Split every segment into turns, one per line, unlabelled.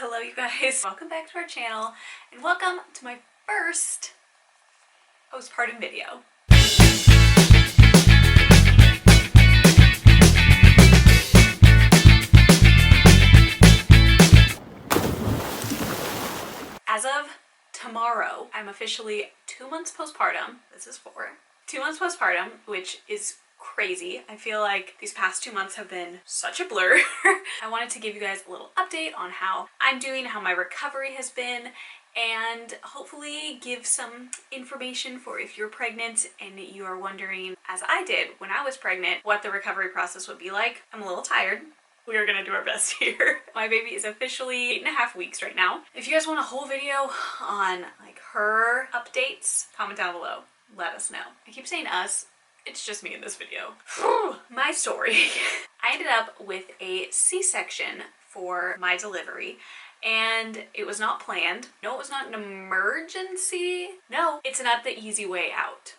Hello you guys, welcome back to our channel and welcome to my first postpartum video. As of tomorrow, I'm officially 2 months postpartum. This is 2 months postpartum, which is crazy. I feel like these past 2 months have been such a blur. I wanted to give you guys a little update on how I'm doing, how my recovery has been, and hopefully give some information for if you're pregnant and you are wondering, as I did when I was pregnant, what the recovery process would be like. I'm a little tired. We are gonna do our best here. My baby is officially 8.5 weeks right now. If you guys want a whole video on like her updates, comment down below. Let us know. I keep saying us. It's just me in this video. My story. I ended up with a C-section for my delivery, and it was not planned. No, it was not an emergency. No, it's not the easy way out.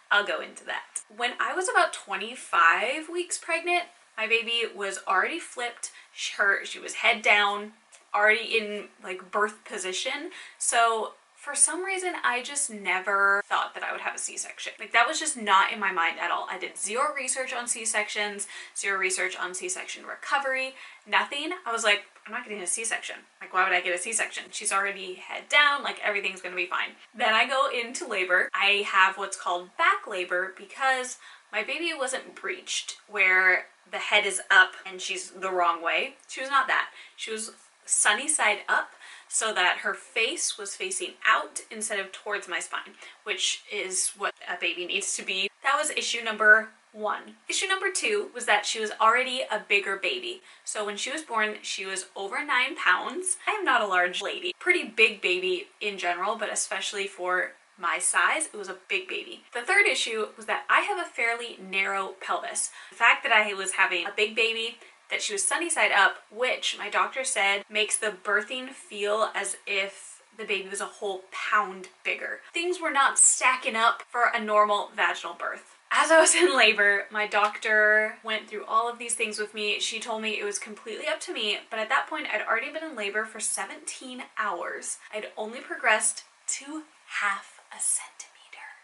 I'll go into that. When I was about 25 weeks pregnant, my baby was already flipped. She was head down, already in like birth position. So for some reason, I just never thought that I would have a C-section. Like that was just not in my mind at all. I did zero research on C-sections, zero research on C-section recovery, nothing. I was like, I'm not getting a C-section. Like, why would I get a C-section? She's already head down, like everything's gonna be fine. Then I go into labor. I have what's called back labor because my baby wasn't breeched, where the head is up and she's the wrong way. She was not that. She was sunny side up, so that her face was facing out instead of towards my spine, which is what a baby needs to be. That was issue number 1. Issue number 2 was that she was already a bigger baby. So when she was born, she was over 9 pounds. I am not a large lady. Pretty big baby in general, but especially for my size, it was a big baby. The third issue was that I have a fairly narrow pelvis. The fact that I was having a big baby, that she was sunny side up, which my doctor said makes the birthing feel as if the baby was a whole pound bigger. Things were not stacking up for a normal vaginal birth. As I was in labor, my doctor went through all of these things with me. She told me it was completely up to me, but at that point I'd already been in labor for 17 hours. I'd only progressed to half a centimeter.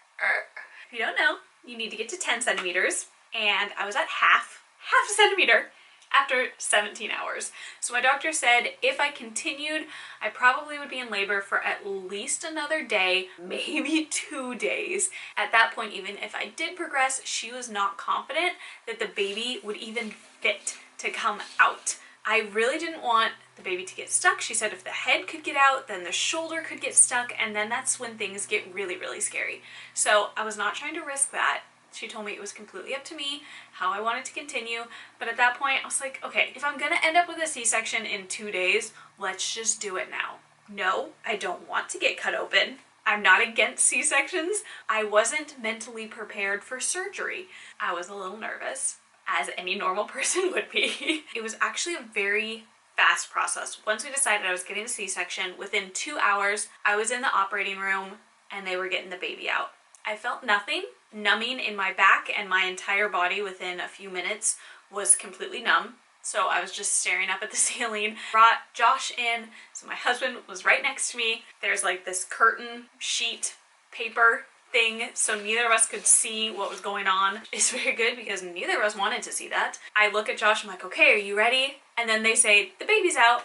If you don't know, you need to get to 10 centimeters, and I was at half a centimeter after 17 hours. So my doctor said if I continued, I probably would be in labor for at least another day, maybe 2 days. At that point, even if I did progress, she was not confident that the baby would even fit to come out. I really didn't want the baby to get stuck. She said if the head could get out, then the shoulder could get stuck, and then that's when things get really, really scary. So I was not trying to risk that. She told me it was completely up to me, how I wanted to continue, but at that point I was like, okay, if I'm gonna end up with a C-section in 2 days, let's just do it now. No, I don't want to get cut open. I'm not against C-sections. I wasn't mentally prepared for surgery. I was a little nervous, as any normal person would be. It was actually a very fast process. Once we decided I was getting a C-section, within 2 hours, I was in the operating room and they were getting the baby out. I felt nothing. Numbing in my back, and my entire body within a few minutes was completely numb. So I was just staring up at the ceiling. Brought Josh in, so my husband was right next to me. There's like this curtain sheet paper thing, so neither of us could see what was going on. It's very good because neither of us wanted to see that. I look at Josh, I'm like, okay, are you ready? And then they say, the baby's out.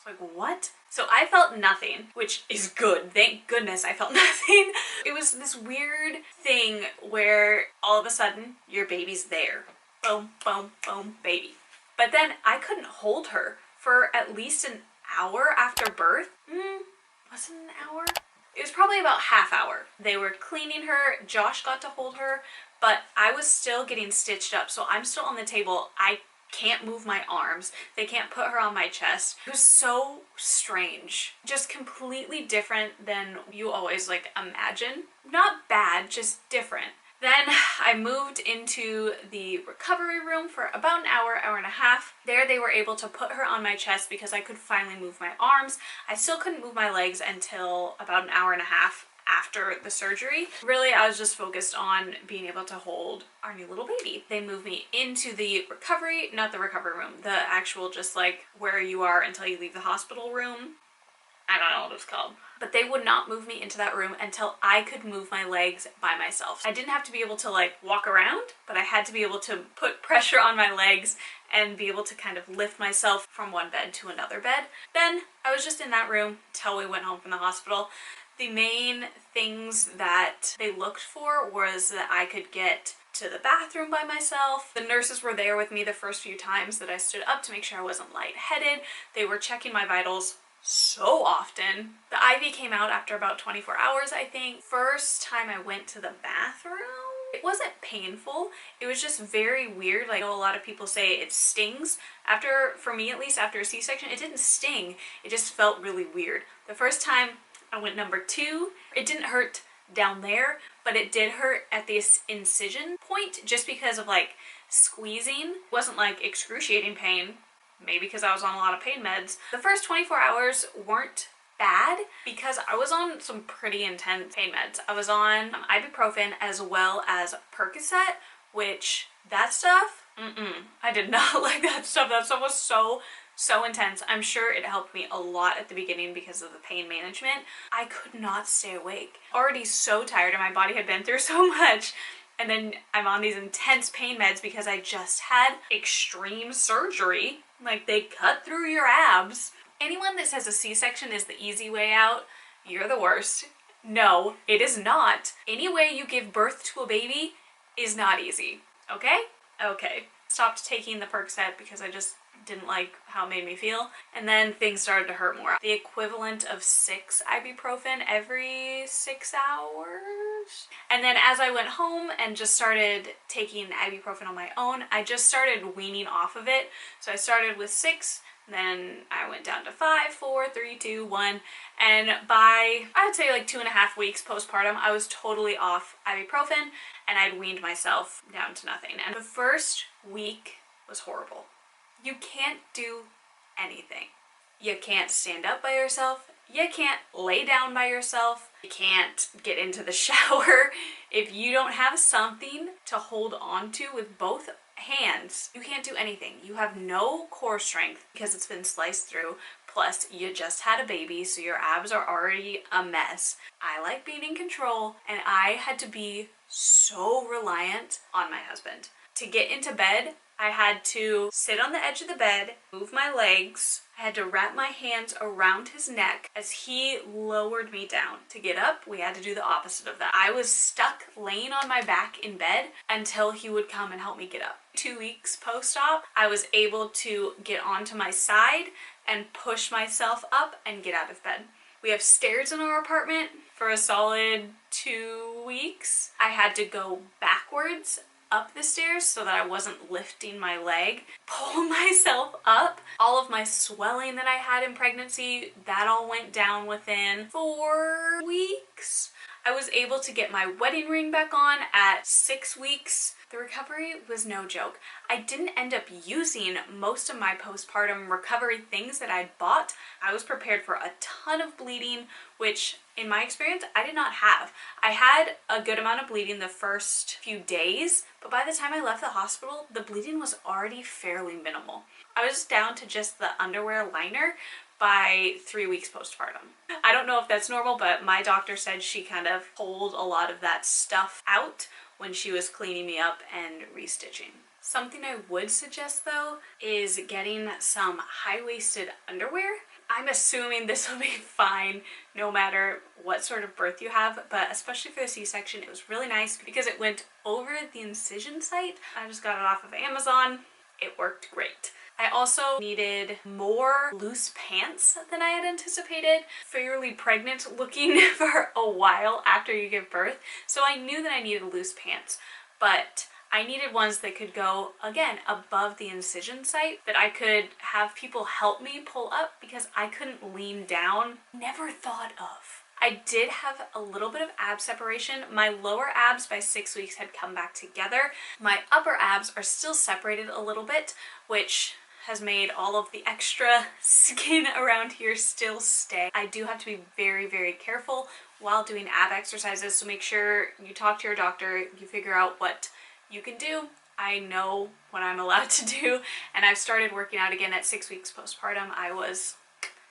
I was like, what? So I felt nothing, which is good. Thank goodness I felt nothing. It was this weird thing where all of a sudden your baby's there. Boom, boom, boom, baby. But then I couldn't hold her for at least an hour after birth. Was it an hour? It was probably about half hour. They were cleaning her. Josh got to hold her, but I was still getting stitched up. So I'm still on the table. I can't move my arms. They can't put her on my chest. It was so strange. Just completely different than you always like imagine. Not bad, just different. Then I moved into the recovery room for about an hour, hour and a half. There they were able to put her on my chest because I could finally move my arms. I still couldn't move my legs until about an hour and a half after the surgery. Really, I was just focused on being able to hold our new little baby. They moved me into the recovery, not the recovery room, the actual just like where you are until you leave the hospital room. I don't know what it's called. But they would not move me into that room until I could move my legs by myself. I didn't have to be able to like walk around, but I had to be able to put pressure on my legs and be able to kind of lift myself from one bed to another bed. Then I was just in that room till we went home from the hospital. The main things that they looked for was that I could get to the bathroom by myself. The nurses were there with me the first few times that I stood up to make sure I wasn't lightheaded. They were checking my vitals so often. The IV came out after about 24 hours, I think. First time I went to the bathroom, it wasn't painful. It was just very weird. Like, I know a lot of people say it stings. For me at least, after a C-section, it didn't sting. It just felt really weird. The first time I went number 2, it didn't hurt down there, but it did hurt at the incision point just because of like squeezing. It wasn't like excruciating pain. Maybe because I was on a lot of pain meds. The first 24 hours weren't bad because I was on some pretty intense pain meds. I was on ibuprofen as well as Percocet, which that stuff, I did not like that stuff. That stuff was so intense. I'm sure it helped me a lot at the beginning because of the pain management. I could not stay awake. Already so tired and my body had been through so much. And then I'm on these intense pain meds because I just had extreme surgery. Like, they cut through your abs. Anyone that says a C-section is the easy way out, you're the worst. No, it is not. Any way you give birth to a baby is not easy. Okay? Okay. Stopped taking the Percocet because I just didn't like how it made me feel. And then things started to hurt more. The equivalent of 6 ibuprofen every 6 hours. And then as I went home and just started taking ibuprofen on my own, I just started weaning off of it. So I started with 6, then I went down to 5, 4, 3, 2, 1. And by, I'd say like 2.5 weeks postpartum, I was totally off ibuprofen and I'd weaned myself down to nothing. And the first week was horrible. You can't do anything. You can't stand up by yourself. You can't lay down by yourself. You can't get into the shower. If you don't have something to hold on to with both hands, you can't do anything. You have no core strength because it's been sliced through. Plus, you just had a baby, so your abs are already a mess. I like being in control, and I had to be so reliant on my husband. To get into bed, I had to sit on the edge of the bed, move my legs. I had to wrap my hands around his neck as he lowered me down. To get up, we had to do the opposite of that. I was stuck laying on my back in bed until he would come and help me get up. 2 weeks post-op, I was able to get onto my side and push myself up and get out of bed. We have stairs in our apartment. For a solid 2 weeks, I had to go backwards up the stairs so that I wasn't lifting my leg, pull myself up. All of my swelling that I had in pregnancy, that all went down within 4 weeks. I was able to get my wedding ring back on at 6 weeks. The recovery was no joke. I didn't end up using most of my postpartum recovery things that I'd bought. I was prepared for a ton of bleeding, which in my experience, I did not have. I had a good amount of bleeding the first few days, but by the time I left the hospital, the bleeding was already fairly minimal. I was down to just the underwear liner by 3 weeks postpartum. I don't know if that's normal, but my doctor said she kind of pulled a lot of that stuff out when she was cleaning me up and restitching. Something I would suggest though is getting some high-waisted underwear. I'm assuming this will be fine no matter what sort of birth you have, but especially for the C-section, it was really nice because it went over the incision site. I just got it off of Amazon. It worked great. I also needed more loose pants than I had anticipated. Fairly pregnant looking for a while after you give birth, so I knew that I needed loose pants, but I needed ones that could go, again, above the incision site, that I could have people help me pull up because I couldn't lean down. Never thought of. I did have a little bit of ab separation. My lower abs by 6 weeks had come back together. My upper abs are still separated a little bit, which has made all of the extra skin around here still stay. I do have to be very, very careful while doing ab exercises, so make sure you talk to your doctor, you figure out what you can do. I know what I'm allowed to do, and I've started working out again at 6 weeks postpartum. I was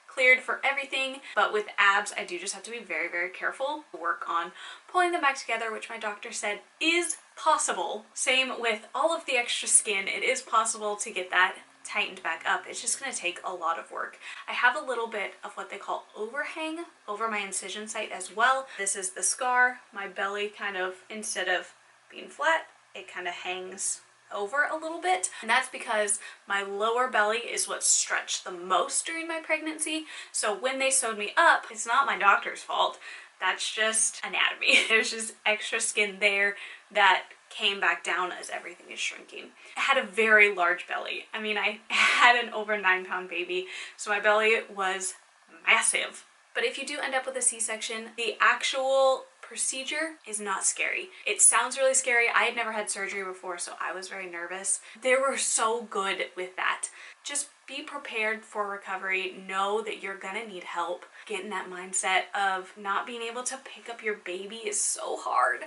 cleared for everything, but with abs I do just have to be very, very careful. Work on pulling them back together, which my doctor said is possible. Same with all of the extra skin, it is possible to get that tightened back up. It's just going to take a lot of work. I have a little bit of what they call overhang over my incision site as well. This is the scar. My belly kind of, instead of being flat, it kind of hangs over a little bit, and that's because my lower belly is what stretched the most during my pregnancy. So when they sewed me up, it's not my doctor's fault, that's just anatomy. There's just extra skin there that came back down as everything is shrinking. I had a very large belly. I mean, I had an over 9-pound baby, so my belly was massive. But if you do end up with a C-section, the actual procedure is not scary. It sounds really scary. I had never had surgery before, so I was very nervous. They were so good with that. Just be prepared for recovery. Know that you're gonna need help. Get in that mindset of not being able to pick up your baby is so hard.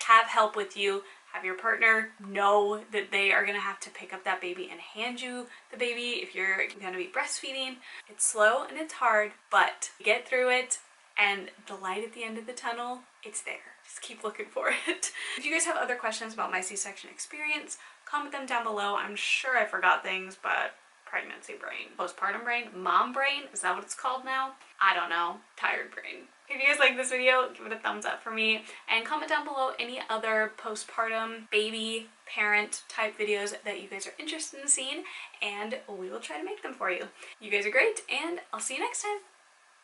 Have help with you. Have your partner know that they are gonna have to pick up that baby and hand you the baby if you're gonna be breastfeeding. It's slow and it's hard, but get through it, and the light at the end of the tunnel, it's there. Just keep looking for it. If you guys have other questions about my C-section experience, comment them down below. I'm sure I forgot things, but pregnancy brain, postpartum brain, mom brain, is that what it's called now? I don't know. Tired brain. If you guys like this video, give it a thumbs up for me, and comment down below any other postpartum baby parent type videos that you guys are interested in seeing, and we will try to make them for you. You guys are great, and I'll see you next time.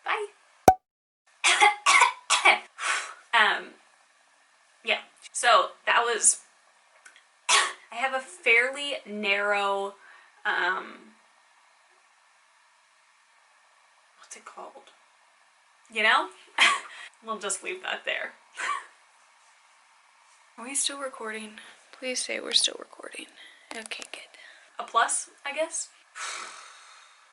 Bye. Yeah, so that was, I have a fairly narrow, what's it called? You know? We'll just leave that there. Are we still recording? Please say we're still recording. Okay, good. A plus, I guess?